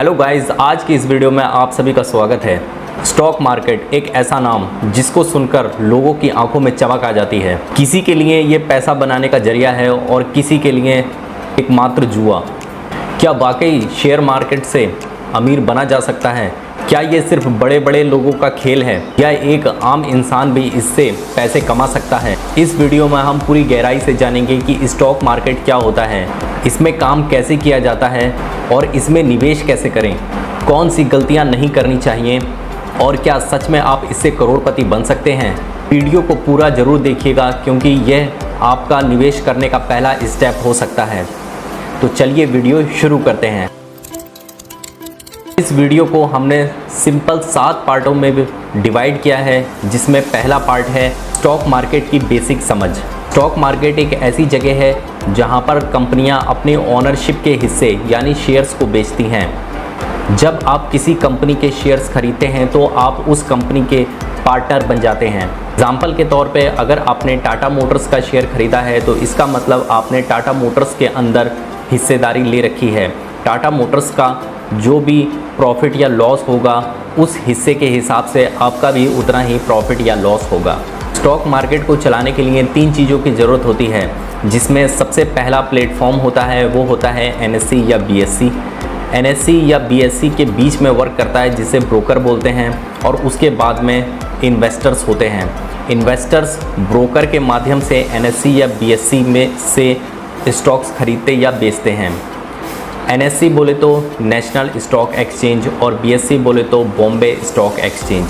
Hello guys, आज की इस वीडियो में आप सभी का स्वागत है। स्टॉक मार्केट एक ऐसा नाम जिसको सुनकर लोगों की आंखों में चमक आ जाती है। किसी के लिए ये पैसा बनाने का जरिया है और किसी के लिए एक मात्र जुआ। क्या वाकई शेयर मार्केट से अमीर बना जा सकता है? क्या ये सिर्फ बड़े बड़े लोगों का खेल है या एक आम इंसान भी इससे पैसे कमा सकता है? इस वीडियो में हम पूरी गहराई से जानेंगे कि स्टॉक मार्केट क्या होता है, इसमें काम कैसे किया जाता है और इसमें निवेश कैसे करें, कौन सी गलतियां नहीं करनी चाहिए और क्या सच में आप इससे करोड़पति बन सकते हैं। वीडियो को पूरा ज़रूर देखिएगा क्योंकि यह आपका निवेश करने का पहला स्टेप हो सकता है। तो चलिए वीडियो शुरू करते हैं। इस वीडियो को हमने सिंपल 7 पार्टों में डिवाइड किया है, जिसमें पहला पार्ट है स्टॉक मार्केट की बेसिक समझ। स्टॉक मार्केट एक ऐसी जगह है जहां पर कंपनियां अपने ओनरशिप के हिस्से यानी शेयर्स को बेचती हैं। जब आप किसी कंपनी के शेयर्स खरीदते हैं तो आप उस कंपनी के पार्टनर बन जाते हैं। एग्जाम्पल के तौर पे अगर आपने टाटा मोटर्स का शेयर खरीदा है तो इसका मतलब आपने टाटा मोटर्स के अंदर हिस्सेदारी ले रखी है। टाटा मोटर्स का जो भी प्रॉफिट या लॉस होगा उस हिस्से के हिसाब से आपका भी उतना ही प्रॉफिट या लॉस होगा। स्टॉक मार्केट को चलाने के लिए 3 चीज़ों की ज़रूरत होती है, जिसमें सबसे पहला प्लेटफॉर्म होता है वो होता है एनएससी या बीएससी। एनएससी या बीएससी के बीच में वर्क करता है जिसे ब्रोकर बोलते हैं, और उसके बाद में इन्वेस्टर्स होते हैं। इन्वेस्टर्स ब्रोकर के माध्यम से एनएससी या बीएससी में से स्टॉक्स खरीदते या बेचते हैं। एनएससी बोले तो नेशनल स्टॉक एक्सचेंज और बीएससी बोले तो Bombay stock exchange.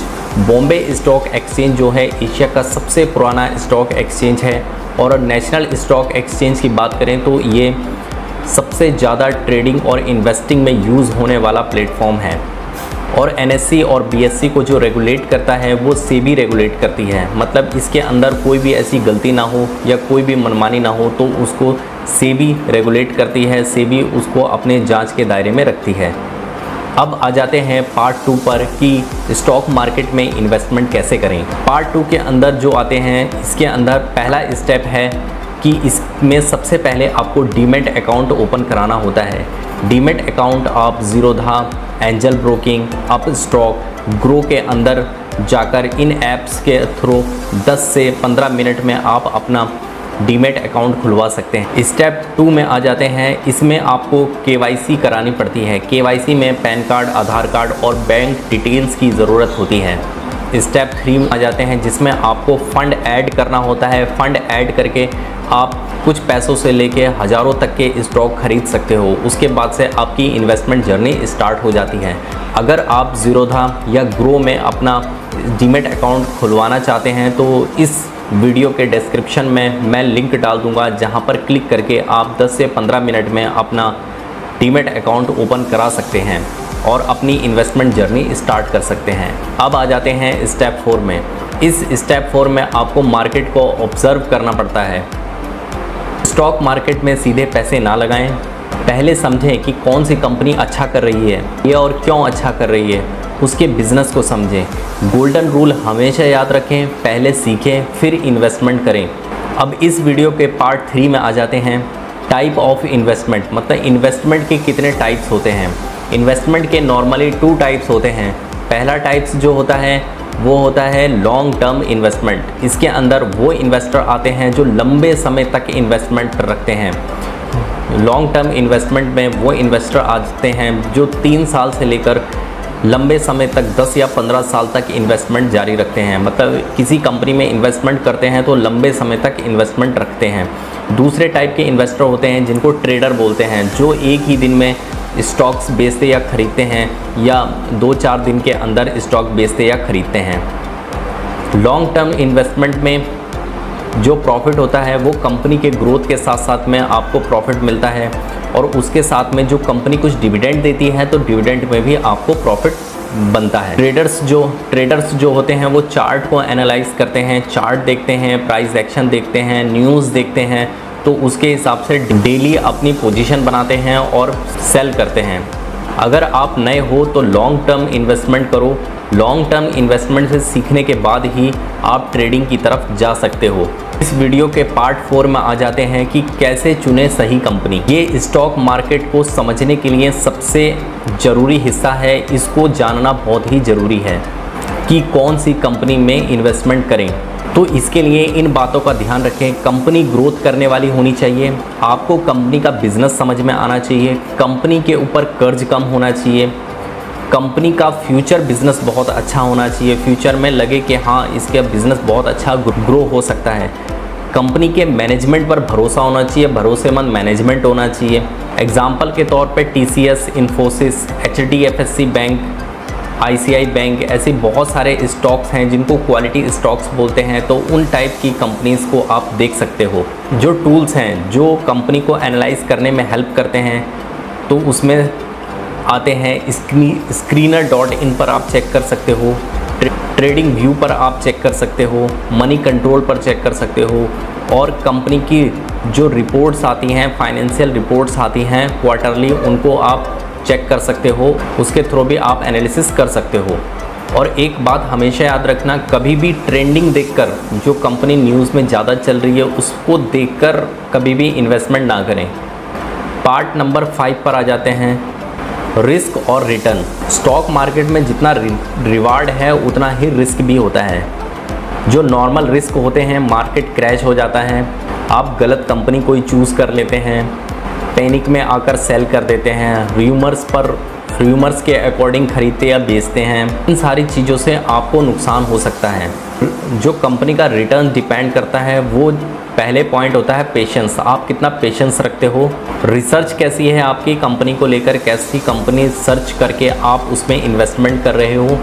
Bombay stock exchange जो है एशिया का सबसे पुराना स्टॉक एक्सचेंज है, और नेशनल स्टॉक एक्सचेंज की बात करें तो ये सबसे ज़्यादा ट्रेडिंग और इन्वेस्टिंग में यूज़ होने वाला प्लेटफॉर्म है। और एनएससी और बीएससी को जो रेगुलेट करता है वो सेबी रेगुलेट करती है। मतलब इसके अंदर कोई भी ऐसी गलती ना हो या कोई भी मनमानी ना हो तो उसको सेबी रेगुलेट करती है। सेबी उसको अपने जांच के दायरे में रखती है। अब आ जाते हैं पार्ट 2 पर कि स्टॉक मार्केट में इन्वेस्टमेंट कैसे करें। पार्ट 2 के अंदर जो आते हैं, इसके अंदर पहला स्टेप है कि इसमें सबसे पहले आपको डीमैट अकाउंट ओपन कराना होता है। डीमैट अकाउंट आप Zerodha, angel broking, up stock, grow के अंदर जाकर इन ऐप्स के थ्रू 10 से 15 मिनट में आप अपना डीमैट अकाउंट खुलवा सकते हैं। स्टेप 2 में आ जाते हैं। इसमें आपको केवाईसी करानी पड़ती है। केवाईसी में पैन कार्ड, आधार कार्ड और बैंक डिटेल्स की ज़रूरत होती है। स्टेप 3 में आ जाते हैं जिसमें आपको फ़ंड ऐड करना होता है। फ़ंड ऐड करके आप कुछ पैसों से लेके हज़ारों तक के स्टॉक खरीद सकते हो। उसके बाद से आपकी इन्वेस्टमेंट जर्नी स्टार्ट हो जाती है। अगर आप ज़ीरोधा या ग्रो में अपना डीमैट अकाउंट खुलवाना चाहते हैं तो इस वीडियो के डिस्क्रिप्शन में मैं लिंक डाल दूंगा, जहां पर क्लिक करके आप 10 से 15 मिनट में अपना डीमैट अकाउंट ओपन करा सकते हैं और अपनी इन्वेस्टमेंट जर्नी स्टार्ट कर सकते हैं। अब आ जाते हैं स्टेप 4 में। इस स्टेप 4 में आपको मार्केट को ऑब्ज़र्व करना पड़ता है। स्टॉक मार्केट में सीधे पैसे ना लगाएं। पहले समझें कि कौन सी कंपनी अच्छा कर रही है ये और क्यों अच्छा कर रही है, उसके बिज़नेस को समझें। गोल्डन रूल हमेशा याद रखें, पहले सीखें फिर इन्वेस्टमेंट करें। अब इस वीडियो के पार्ट 3 में आ जाते हैं टाइप ऑफ इन्वेस्टमेंट। मतलब इन्वेस्टमेंट के कितने टाइप्स होते हैं। इन्वेस्टमेंट के नॉर्मली 2 टाइप्स होते हैं। पहला टाइप्स जो होता है वो होता है लॉन्ग टर्म इन्वेस्टमेंट। इसके अंदर वो इन्वेस्टर आते हैं जो लंबे समय तक इन्वेस्टमेंट रखते हैं। लॉन्ग टर्म इन्वेस्टमेंट में वो इन्वेस्टर आते हैं जो 3 साल से लेकर लंबे समय तक 10 या 15 साल तक इन्वेस्टमेंट जारी रखते हैं। मतलब किसी कंपनी में इन्वेस्टमेंट करते हैं तो लंबे समय तक इन्वेस्टमेंट रखते हैं। दूसरे टाइप के इन्वेस्टर होते हैं जिनको ट्रेडर बोलते हैं, जो एक ही दिन में स्टॉक्स बेचते या ख़रीदते हैं या 2-4 दिन के अंदर स्टॉक बेचते या ख़रीदते हैं। लॉन्ग टर्म इन्वेस्टमेंट में जो प्रॉफिट होता है वो कंपनी के ग्रोथ के साथ साथ में आपको प्रॉफिट मिलता है, और उसके साथ में जो कंपनी कुछ डिविडेंड देती है तो डिविडेंड में भी आपको प्रॉफिट बनता है। ट्रेडर्स जो होते हैं वो चार्ट को एनालाइज करते हैं, चार्ट देखते हैं, प्राइस एक्शन देखते हैं, न्यूज़ देखते हैं, तो उसके हिसाब से डेली अपनी पोजीशन बनाते हैं और सेल करते हैं। अगर आप नए हो तो लॉन्ग टर्म इन्वेस्टमेंट करो। लॉन्ग टर्म इन्वेस्टमेंट से सीखने के बाद ही आप ट्रेडिंग की तरफ जा सकते हो। इस वीडियो के पार्ट 4 में आ जाते हैं कि कैसे चुने सही कंपनी। ये स्टॉक मार्केट को समझने के लिए सबसे ज़रूरी हिस्सा है। इसको जानना बहुत ही ज़रूरी है कि कौन सी कंपनी में इन्वेस्टमेंट करें। तो इसके लिए इन बातों का ध्यान रखें। कंपनी ग्रोथ करने वाली होनी चाहिए, आपको कंपनी का बिजनेस समझ में आना चाहिए, कंपनी के ऊपर कर्ज कम होना चाहिए, कंपनी का फ्यूचर बिजनेस बहुत अच्छा होना चाहिए, फ्यूचर में लगे कि हाँ इसका बिजनेस बहुत अच्छा ग्रो हो सकता है, कंपनी के मैनेजमेंट पर भरोसा होना चाहिए, भरोसेमंद मैनेजमेंट होना चाहिए। एग्जाम्पल के तौर पे TCS, Infosys, HDFC bank, ICI bank, ऐसे बहुत सारे स्टॉक्स हैं जिनको क्वालिटी स्टॉक्स बोलते हैं। तो उन टाइप की कंपनीज़ को आप देख सकते हो। जो टूल्स हैं जो कंपनी को एनालाइज करने में हेल्प करते हैं तो उसमें आते हैं screener.in पर आप चेक कर सकते हो, ट्रेडिंग व्यू पर आप चेक कर सकते हो, मनी कंट्रोल पर चेक कर सकते हो, और कंपनी की जो रिपोर्ट्स आती हैं, फाइनेंशियल रिपोर्ट्स आती हैं क्वार्टरली, उनको आप चेक कर सकते हो। उसके थ्रू भी आप एनालिसिस कर सकते हो। और एक बात हमेशा याद रखना, कभी भी ट्रेंडिंग देखकर, जो कंपनी न्यूज़ में ज़्यादा चल रही है उसको देखकर कभी भी इन्वेस्टमेंट ना करें। पार्ट नंबर 5 पर आ जाते हैं, रिस्क और रिटर्न। स्टॉक मार्केट में जितना रिवार्ड है उतना ही रिस्क भी होता है। जो नॉर्मल रिस्क होते हैं, मार्केट क्रैश हो जाता है, आप गलत कंपनी कोई चूज़ कर लेते हैं, पैनिक में आकर सेल कर देते हैं, र्यूमर्स के अकॉर्डिंग खरीदते या बेचते हैं, इन सारी चीज़ों से आपको नुकसान हो सकता है। जो कंपनी का रिटर्न डिपेंड करता है वो पहले पॉइंट होता है पेशेंस। आप कितना पेशेंस रखते हो, रिसर्च कैसी है आपकी कंपनी को लेकर, कैसी कंपनी सर्च करके आप उसमें इन्वेस्टमेंट कर रहे हो,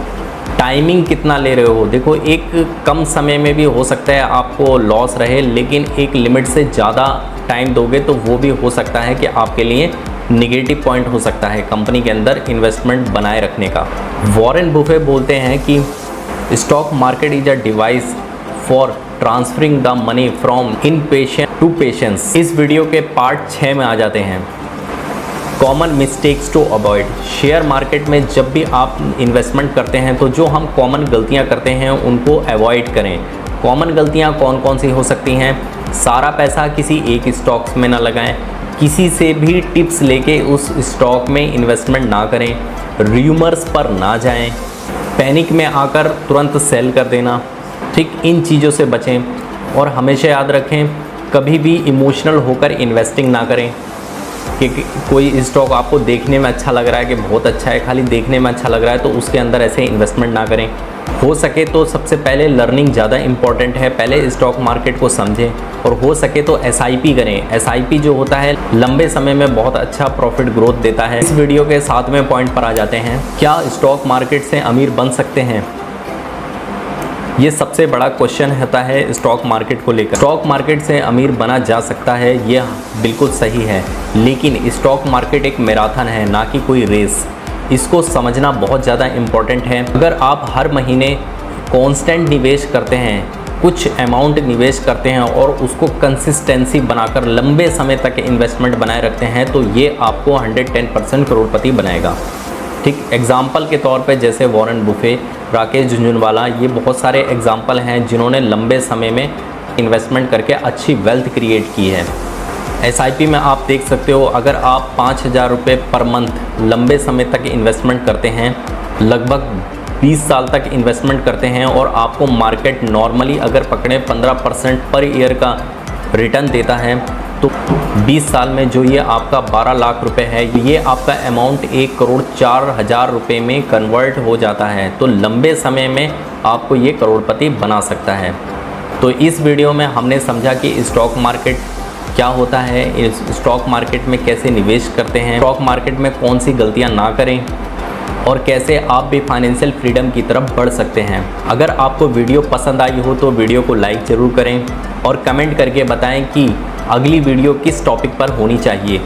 टाइमिंग कितना ले रहे हो। देखो, एक कम समय में भी हो सकता है आपको लॉस रहे, लेकिन एक लिमिट से ज़्यादा टाइम दोगे तो वो भी हो सकता है कि आपके लिए नेगेटिव पॉइंट हो सकता है कंपनी के अंदर इन्वेस्टमेंट बनाए रखने का। वॉरेन बुफे बोलते हैं कि stock market is a device for transferring the money from impatient to patience. इस वीडियो के पार्ट 6 में आ जाते हैं, common mistakes to avoid. Share market में जब भी आप इन्वेस्टमेंट करते हैं तो जो हम कॉमन गलतियां करते हैं उनको अवॉइड करें। कॉमन गलतियां कौन कौन सी हो सकती हैं? सारा पैसा किसी एक स्टॉक्स में ना लगाएं, किसी से भी टिप्स लेके उस स्टॉक में इन्वेस्टमेंट ना करें, र्यूमर्स पर ना जाएं, पैनिक में आकर तुरंत सेल कर देना। ठीक, इन चीज़ों से बचें। और हमेशा याद रखें, कभी भी इमोशनल होकर इन्वेस्टिंग ना करें कि कोई स्टॉक आपको देखने में अच्छा लग रहा है कि बहुत अच्छा है, खाली देखने में अच्छा लग रहा है तो उसके अंदर ऐसे इन्वेस्टमेंट ना करें। हो सके तो सबसे पहले लर्निंग ज़्यादा इंपॉर्टेंट है, पहले स्टॉक मार्केट को समझें, और हो सके तो SIP करें। SIP जो होता है लंबे समय में बहुत अच्छा प्रॉफिट ग्रोथ देता है। इस वीडियो के 7वें पॉइंट पर आ जाते हैं, क्या स्टॉक मार्केट से अमीर बन सकते हैं? ये सबसे बड़ा क्वेश्चन होता है स्टॉक मार्केट को लेकर। स्टॉक मार्केट से अमीर बना जा सकता है, ये बिल्कुल सही है, लेकिन स्टॉक मार्केट एक मैराथन है, ना कि कोई रेस। इसको समझना बहुत ज़्यादा इम्पॉर्टेंट है। अगर आप हर महीने कांस्टेंट निवेश करते हैं, कुछ अमाउंट निवेश करते हैं और उसको कंसिस्टेंसी बनाकर लंबे समय तक इन्वेस्टमेंट बनाए रखते हैं, तो ये आपको 110% करोड़पति बनाएगा। ठीक, एग्जाम्पल के तौर पे जैसे वॉरेन बुफे, राकेश झुनझुनवाला, ये बहुत सारे एग्जाम्पल हैं जिन्होंने लंबे समय में इन्वेस्टमेंट करके अच्छी वेल्थ क्रिएट की है। SIP में आप देख सकते हो, अगर आप 5,000 रुपये पर मंथ लंबे समय तक इन्वेस्टमेंट करते हैं, लगभग 20 साल तक इन्वेस्टमेंट करते हैं, और आपको मार्केट नॉर्मली अगर पकड़े 15% पर ईयर का रिटर्न देता है, तो 20 साल में जो ये आपका 12 लाख रुपए है, ये आपका अमाउंट 1,04,000 रुपये में कन्वर्ट हो जाता है। तो लंबे समय में आपको ये करोड़पति बना सकता है। तो इस वीडियो में हमने समझा कि स्टॉक मार्केट क्या होता है, इस स्टॉक मार्केट में कैसे निवेश करते हैं, स्टॉक मार्केट में कौन सी गलतियां ना करें, और कैसे आप भी फाइनेंशियल फ्रीडम की तरफ बढ़ सकते हैं। अगर आपको वीडियो पसंद आई हो तो वीडियो को लाइक ज़रूर करें और कमेंट करके बताएं कि अगली वीडियो किस टॉपिक पर होनी चाहिए,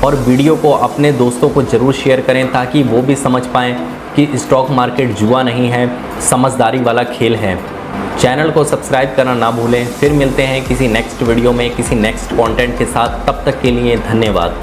और वीडियो को अपने दोस्तों को ज़रूर शेयर करें ताकि वो भी समझ पाएँ कि स्टॉक मार्केट जुआ नहीं है, समझदारी वाला खेल है। चैनल को सब्सक्राइब करना ना भूलें। फिर मिलते हैं किसी नेक्स्ट वीडियो में किसी नेक्स्ट कंटेंट के साथ, तब तक के लिए धन्यवाद।